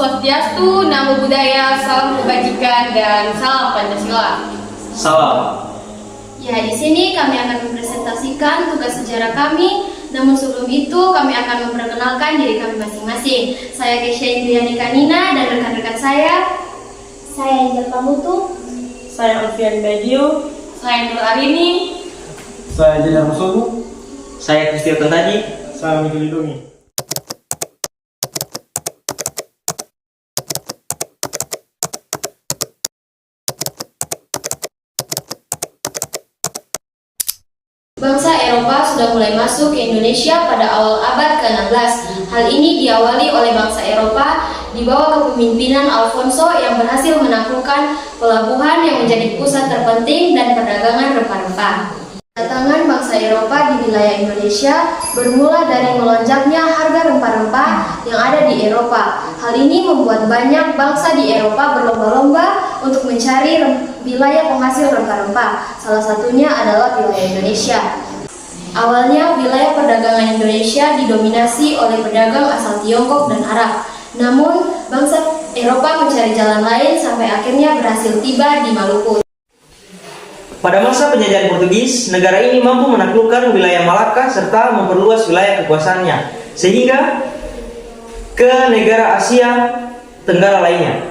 Swastiastu, Namo Buddhaya, salam kebajikan, dan salam Pancasila. Salam. Ya, di sini kami akan mempresentasikan tugas sejarah kami. Namun sebelum itu kami akan memperkenalkan diri kami masing-masing. Saya Kesha Indriani Kanina dan rekan-rekan saya Angel Pamutu, saya Alfian Badio, Saya Nur Arini. Saya Jedar Musuhu. Saya Kristianto Tadi. Saya Miguel Lidungi. Bangsa Eropa sudah mulai masuk ke Indonesia pada awal abad ke-16. Hal ini diawali oleh bangsa Eropa di bawah kepemimpinan Alfonso yang berhasil menaklukkan pelabuhan yang menjadi pusat terpenting dan perdagangan rempah-rempah. Kedatangan bangsa Eropa di wilayah Indonesia bermula dari melonjaknya harga rempah-rempah yang ada di Eropa. Hal ini membuat banyak bangsa di Eropa berlomba-lomba untuk mencari wilayah penghasil rempah-rempah. Salah satunya adalah wilayah Indonesia. Awalnya wilayah perdagangan Indonesia didominasi oleh pedagang asal Tiongkok dan Arab. Namun bangsa Eropa mencari jalan lain sampai akhirnya berhasil tiba di Maluku. Pada masa penjajahan Portugis, negara ini mampu menaklukkan wilayah Malaka serta memperluas wilayah kekuasaannya, sehingga ke negara Asia Tenggara lainnya.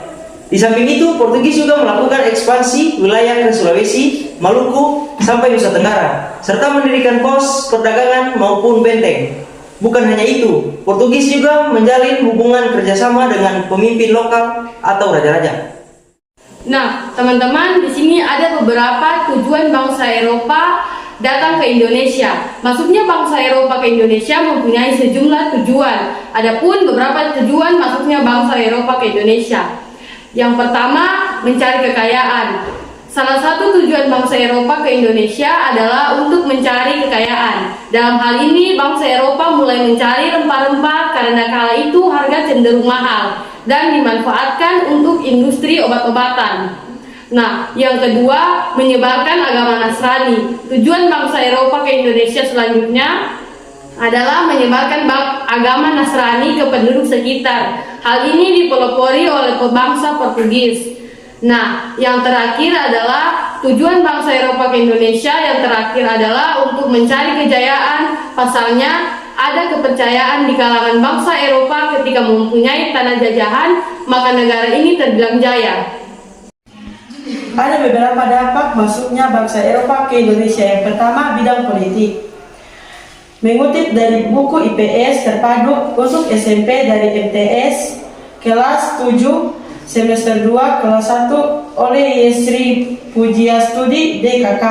Di samping itu, Portugis juga melakukan ekspansi wilayah ke Sulawesi, Maluku, sampai Nusa Tenggara, serta mendirikan pos perdagangan maupun benteng. Bukan hanya itu, Portugis juga menjalin hubungan kerjasama dengan pemimpin lokal atau raja-raja. Nah, teman-teman, di sini ada beberapa tujuan bangsa Eropa datang ke Indonesia. Masuknya bangsa Eropa ke Indonesia mempunyai sejumlah tujuan. Adapun beberapa tujuan masuknya bangsa Eropa ke Indonesia. Yang pertama, mencari kekayaan. Salah satu tujuan bangsa Eropa ke Indonesia adalah untuk mencari kekayaan. Dalam hal ini, bangsa Eropa mulai mencari rempah-rempah karena kala itu harga cenderung mahal dan dimanfaatkan untuk industri obat-obatan. Nah, yang kedua, menyebarkan agama Nasrani. Tujuan bangsa Eropa ke Indonesia selanjutnya adalah menyebarkan agama Nasrani ke penduduk sekitar. Hal ini dipelopori oleh bangsa Portugis. Nah, yang terakhir adalah tujuan bangsa Eropa ke Indonesia yang terakhir adalah untuk mencari kejayaan. Pasalnya, ada kepercayaan di kalangan bangsa Eropa ketika mempunyai tanah jajahan, maka negara ini terbilang jaya. Ada beberapa dampak masuknya bangsa Eropa ke Indonesia. Yang pertama, bidang politik. Mengutip dari buku IPS terpadu untuk SMP dari MTS kelas 7 semester 2 kelas 1 oleh Sri Pujiastudi DKK.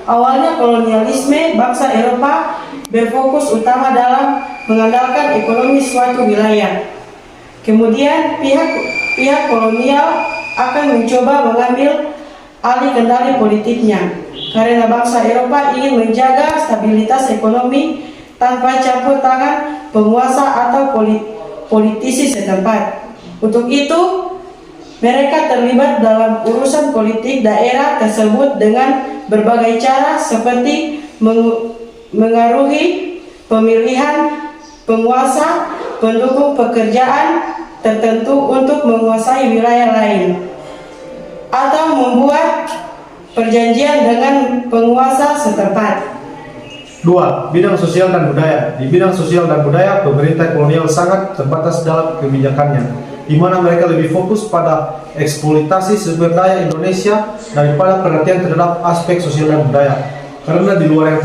Awalnya kolonialisme bangsa Eropa berfokus utama dalam mengandalkan ekonomi suatu wilayah. Kemudian pihak kolonial akan mencoba mengambil alih kendali politiknya karena bangsa Eropa ingin menjaga stabilitas ekonomi tanpa campur tangan penguasa atau politisi setempat. Untuk itu, mereka terlibat dalam urusan politik daerah tersebut dengan berbagai cara seperti mengaruhi pemilihan penguasa, pendukung pekerjaan tertentu untuk menguasai wilayah lain, atau membuat perjanjian dengan penguasa setempat. 2. Bidang sosial dan budaya. Di bidang sosial dan budaya, pemerintah kolonial sangat terbatas dalam kebijakannya, di mana mereka lebih fokus pada eksploitasi sumber daya Indonesia daripada perhatian terhadap aspek sosial dan budaya. Karena di luar yang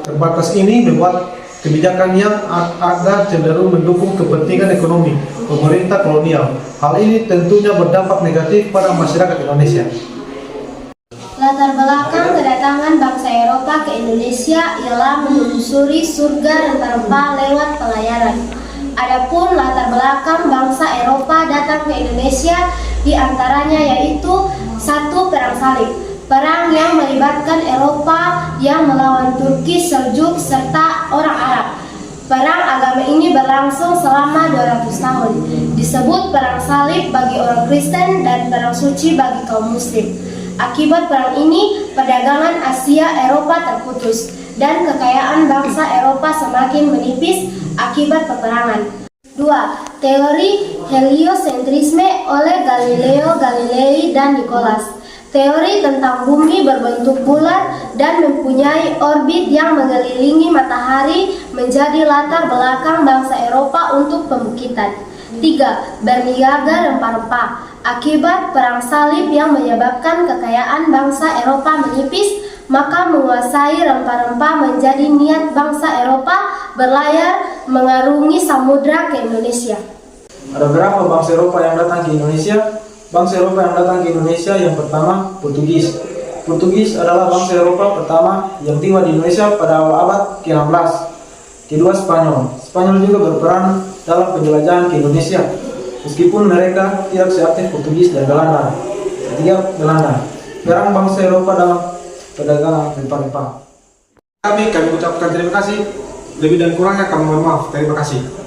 terbatas ini membuat kebijakan yang ada cenderung mendukung kepentingan ekonomi pemerintah kolonial. Hal ini tentunya berdampak negatif pada masyarakat Indonesia. Latar belakang kedatangan bangsa Eropa ke Indonesia ialah menelusuri surga rempah-rempah lewat pelayaran. Adapun latar belakang bangsa Eropa datang ke Indonesia diantaranya yaitu 1. Perang Salib, perang yang melibatkan Eropa yang melawan Turki, Seljuk, serta orang Arab. Perang agama ini berlangsung selama 200 tahun. Disebut Perang Salib bagi orang Kristen dan Perang Suci bagi kaum Muslim. Akibat perang ini, perdagangan Asia Eropa terputus dan kekayaan bangsa Eropa semakin menipis akibat peperangan. 2. Teori heliosentrisme oleh Galileo Galilei dan Nicholas. Teori tentang bumi berbentuk bulat dan mempunyai orbit yang mengelilingi matahari menjadi latar belakang bangsa Eropa untuk pembukitan. 3. Berniaga rempah-rempah. Akibat perang salib yang menyebabkan kekayaan bangsa Eropa menipis, maka menguasai rempah-rempah menjadi niat bangsa Eropa berlayar mengarungi samudra ke Indonesia. Ada berapa bangsa Eropa yang datang ke Indonesia? Bangsa Eropa yang datang ke Indonesia yang pertama Portugis. Portugis adalah bangsa Eropa pertama yang tiba di Indonesia pada awal abad ke-16. Kedua Spanyol. Spanyol juga berperan dalam penjelajahan ke Indonesia, meskipun mereka tidak seaktif Portugis dan Belanda. Ketiga Belanda. Peran bangsa Eropa dalam perdagangan rempah-rempah. Kami ucapkan terima kasih. Lebih dan kurangnya kami mohon maaf. Terima kasih.